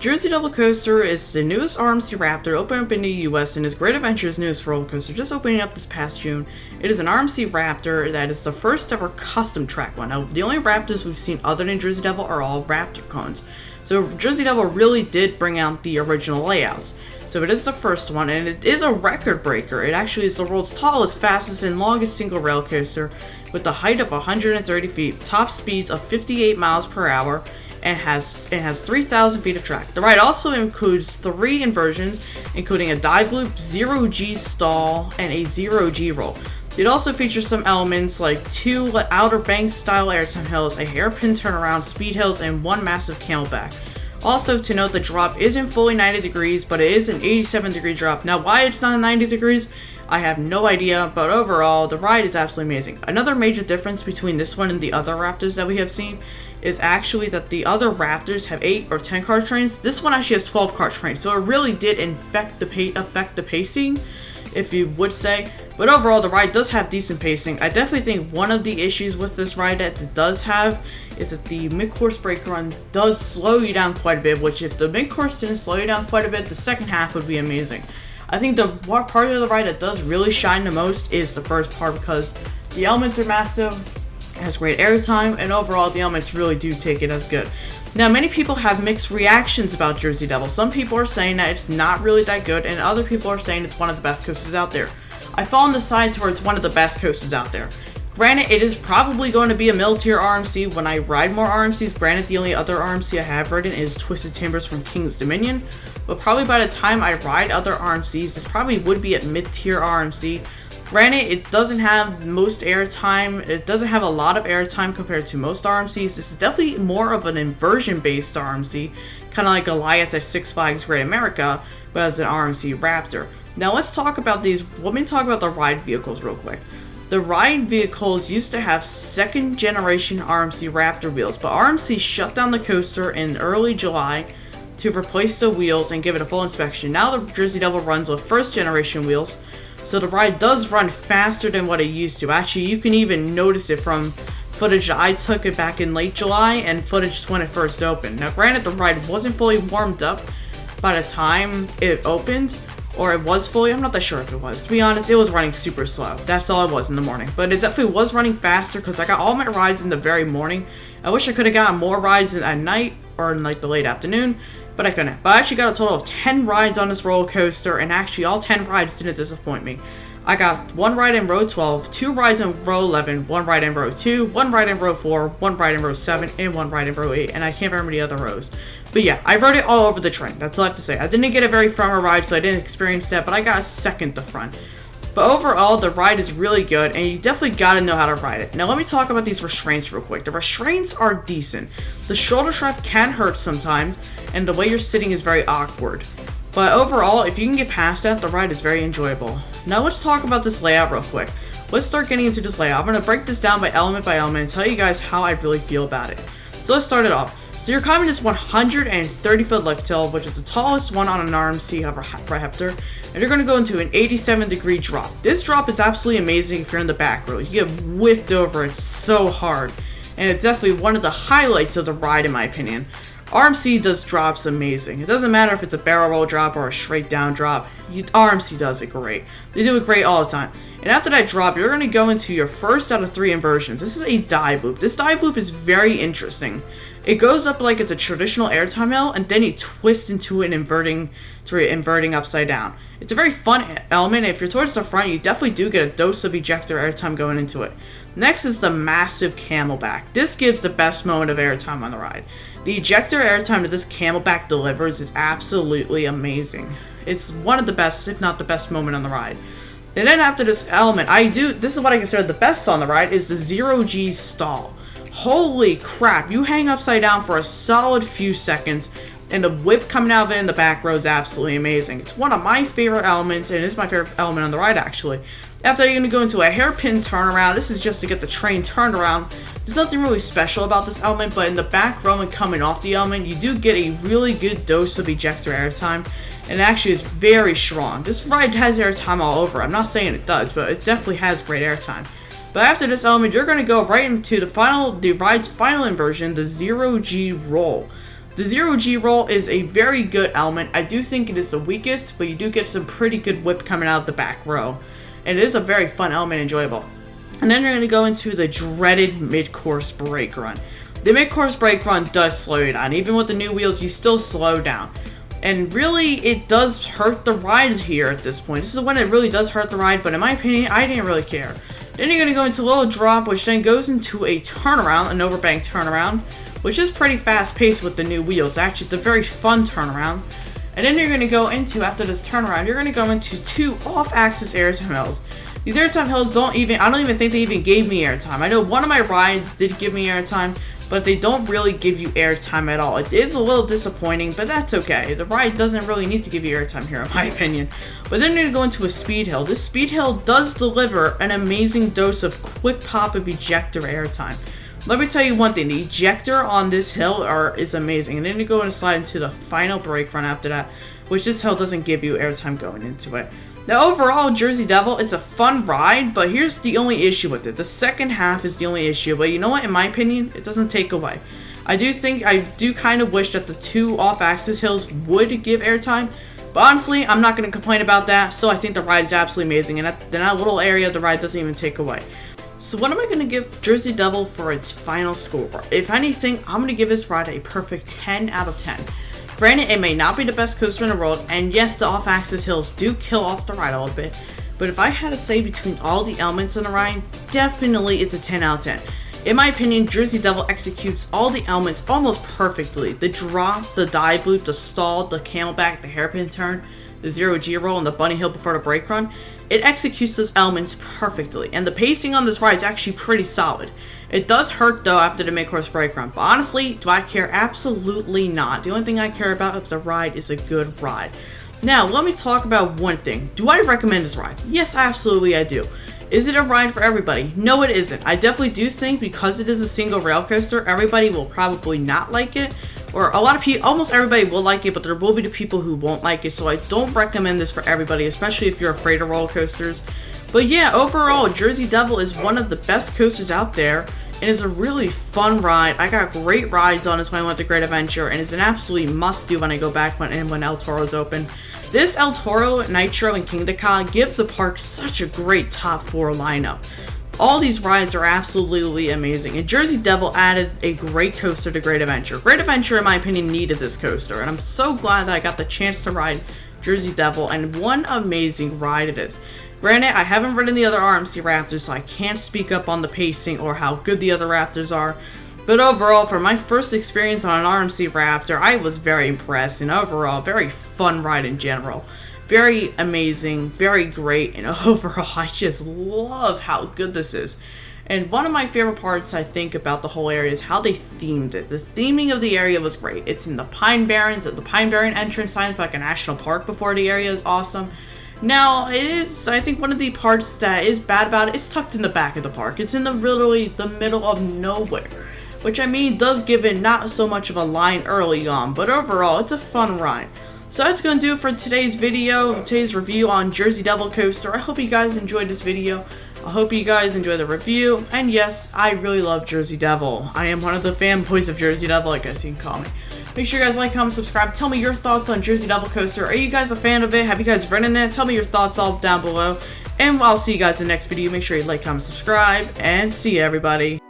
Jersey Devil Coaster is the newest RMC Raptor opened up in the US and is Great Adventure's newest roller coaster, just opening up this past June. It is an RMC Raptor that is the first ever custom track one. Now, the only Raptors we've seen other than Jersey Devil are all Raptor cones. So Jersey Devil really did bring out the original layouts. So it is the first one, and it is a record breaker. It actually is the world's tallest, fastest, and longest single rail coaster with a height of 130 feet, top speeds of 58 miles per hour, and has 3,000 feet of track. The ride also includes 3 inversions, including a dive loop, 0G stall, and a 0G roll. It also features some elements like 2 Outer Banks style airtime hills, a hairpin turnaround, speed hills, and 1 massive camelback. Also to note, the drop isn't fully 90 degrees, but it is an 87-degree drop. Now, why it's not 90 degrees, I have no idea, but overall, the ride is absolutely amazing. Another major difference between this one and the other Raptors that we have seen is actually that the other Raptors have 8 or 10 car trains. This one actually has 12 car trains, so it really did affect the pacing, if you would say. But overall, the ride does have decent pacing. I definitely think one of the issues with this ride that it does have is that the mid-course brake run does slow you down quite a bit, which if the mid-course didn't slow you down quite a bit, the second half would be amazing. I think the part of the ride that does really shine the most is the first part, because the elements are massive, it has great airtime, and overall the elements really do take it as good. Now, many people have mixed reactions about Jersey Devil. Some people are saying that it's not really that good, and other people are saying it's one of the best coasters out there. I fall on the side towards one of the best coasters out there. Granted, it is probably going to be a middle-tier RMC when I ride more RMCs. Granted, the only other RMC I have ridden is Twisted Timbers from King's Dominion, but probably by the time I ride other RMCs, this probably would be a mid-tier RMC. Granted, it doesn't have most airtime. It doesn't have a lot of airtime compared to most RMCs. This is definitely more of an inversion-based RMC, kind of like Goliath at Six Flags Great America, but as an RMC Raptor. Now let's talk about let me talk about the ride vehicles real quick. The ride vehicles used to have second generation RMC Raptor wheels, but RMC shut down the coaster in early July to replace the wheels and give it a full inspection. Now the Jersey Devil runs with first generation wheels, so the ride does run faster than what it used to. Actually, you can even notice it from footage that I took it back in late July and footage when it first opened. Now granted, the ride wasn't fully warmed up by the time it opened, or it was fully, I'm not that sure if it was. To be honest, it was running super slow. That's all it was in the morning. But it definitely was running faster because I got all my rides in the very morning. I wish I could have gotten more rides at night or in like the late afternoon, but I couldn't. But I actually got a total of 10 rides on this roller coaster, and actually all 10 rides didn't disappoint me. I got 1 ride in row 12, 2 rides in row 11, 1 ride in row 2, 1 ride in row 4, 1 ride in row 7, and 1 ride in row 8, and I can't remember the other rows. But yeah, I rode it all over the train, that's all I have to say. I didn't get a very front ride, so I didn't experience that, but I got a second the front. But overall, the ride is really good, and you definitely gotta know how to ride it. Now let me talk about these restraints real quick. The restraints are decent. The shoulder strap can hurt sometimes, and the way you're sitting is very awkward. But overall, if you can get past that, the ride is very enjoyable. Now let's talk about this layout real quick. Let's start getting into this layout. I'm going to break this down by element and tell you guys how I really feel about it. So let's start it off. So you're climbing this 130 foot lift hill, which is the tallest one on an RMC Raptor, and you're going to go into an 87-degree drop. This drop is absolutely amazing if you're in the back row. You get whipped over it so hard, and it's definitely one of the highlights of the ride in my opinion. RMC does drops amazing. It doesn't matter if it's a barrel roll drop or a straight down drop. RMC does it great. They do it great all the time. And after that drop, you're going to go into your first out of 3 inversions. This is a dive loop. This dive loop is very interesting. It goes up like it's a traditional airtime hill, and then you twist into an inverting upside down. It's a very fun element. If you're towards the front, you definitely do get a dose of ejector airtime going into it. Next is the massive camelback. This gives the best moment of airtime on the ride. The ejector airtime that this camelback delivers is absolutely amazing. It's one of the best, if not the best moment on the ride. And then after this element, this is what I consider the best on the ride, is the 0G stall. Holy crap, you hang upside down for a solid few seconds, and the whip coming out of it in the back row is absolutely amazing. It's one of my favorite elements, and it's my favorite element on the ride actually. After you're going to go into a hairpin turnaround. This is just to get the train turned around. There's nothing really special about this element, but in the back row and coming off the element, you do get a really good dose of ejector airtime, and it actually is very strong. This ride has airtime all over. I'm not saying it does, but it definitely has great airtime. But after this element, you're going to go right into the ride's final inversion, the 0G roll. The Zero G roll is a very good element. I do think it is the weakest, but you do get some pretty good whip coming out of the back row. And it is a very fun element, enjoyable. And then you're going to go into the dreaded mid-course brake run. The mid-course brake run does slow you down. Even with the new wheels, you still slow down. And really, it does hurt the ride here at this point. This is when it really does hurt the ride, but in my opinion, I didn't really care. Then you're going to go into a little drop, which then goes into a turnaround, an overbank turnaround, which is pretty fast-paced with the new wheels. Actually, it's a very fun turnaround. And then you're going to go into, after this turnaround, you're going to go into 2 off-axis airtime hills. These airtime hills I don't even think they even gave me airtime. I know one of my rides did give me airtime, but they don't really give you airtime at all. It is a little disappointing, but that's okay. The ride doesn't really need to give you airtime here, in my opinion. But then you're going to go into a speed hill. This speed hill does deliver an amazing dose of quick pop of ejector airtime. Let me tell you one thing, the ejector on this hill is amazing. And then you go and slide into the final brake run after that, which this hill doesn't give you airtime going into it. Now overall, Jersey Devil, it's a fun ride, but here's the only issue with it. The second half is the only issue, but you know what, in my opinion, it doesn't take away. I do kind of wish that the 2 off-axis hills would give airtime, but honestly, I'm not going to complain about that. Still, I think the ride is absolutely amazing, and in that little area, the ride doesn't even take away. So what am I going to give Jersey Devil for its final score? If anything, I'm going to give this ride a perfect 10 out of 10. Granted, it may not be the best coaster in the world, and yes, the off-axis hills do kill off the ride a little bit, but if I had to say between all the elements in the ride, definitely it's a 10 out of 10. In my opinion, Jersey Devil executes all the elements almost perfectly. The drop, the dive loop, the stall, the camelback, the hairpin turn, the Zero G roll, and the bunny hill before the brake run. It executes those elements perfectly, and the pacing on this ride is actually pretty solid. It does hurt though after the mid-course brake run, but honestly, do I care? Absolutely not. The only thing I care about is the ride is a good ride. Now, let me talk about one thing. Do I recommend this ride? Yes, absolutely I do. Is it a ride for everybody? No, it isn't. I definitely do think because it is a single rail coaster, everybody will probably not like it. Or a lot of people, almost everybody will like it, but there will be the people who won't like it. So I don't recommend this for everybody, especially if you're afraid of roller coasters. But yeah, overall, Jersey Devil is one of the best coasters out there. And it's a really fun ride. I got great rides on this when I went to Great Adventure, and it's an absolutely must-do when I go back when El Toro's open. This El Toro, Nitro, and Kingda Ka give the park such a great top 4 lineup. All these rides are absolutely amazing, and Jersey Devil added a great coaster to Great Adventure. Great Adventure, in my opinion, needed this coaster, and I'm so glad that I got the chance to ride Jersey Devil, and one amazing ride it is. Granted, I haven't ridden the other RMC Raptors, so I can't speak up on the pacing or how good the other Raptors are. But overall, for my first experience on an RMC Raptor, I was very impressed, and overall, very fun ride in general. Very amazing, very great, and overall, I just love how good this is. And one of my favorite parts, I think, about the whole area is how they themed it. The theming of the area was great. It's in the Pine Barrens. The Pine Barren entrance sign for like a national park before the area is awesome. Now, it is, I think one of the parts that is bad about it, it's tucked in the back of the park. It's in literally the middle of nowhere, which I mean does give it not so much of a line early on, but overall, it's a fun ride. So that's going to do it for today's video, today's review on Jersey Devil Coaster. I hope you guys enjoyed this video. I hope you guys enjoy the review, and yes, I really love Jersey Devil. I am one of the fanboys of Jersey Devil, I guess you can call me. Make sure you guys like, comment, subscribe. Tell me your thoughts on Jersey Devil Coaster. Are you guys a fan of it? Have you guys ridden it? Tell me your thoughts all down below. And I'll see you guys in the next video. Make sure you like, comment, subscribe, and see you, everybody.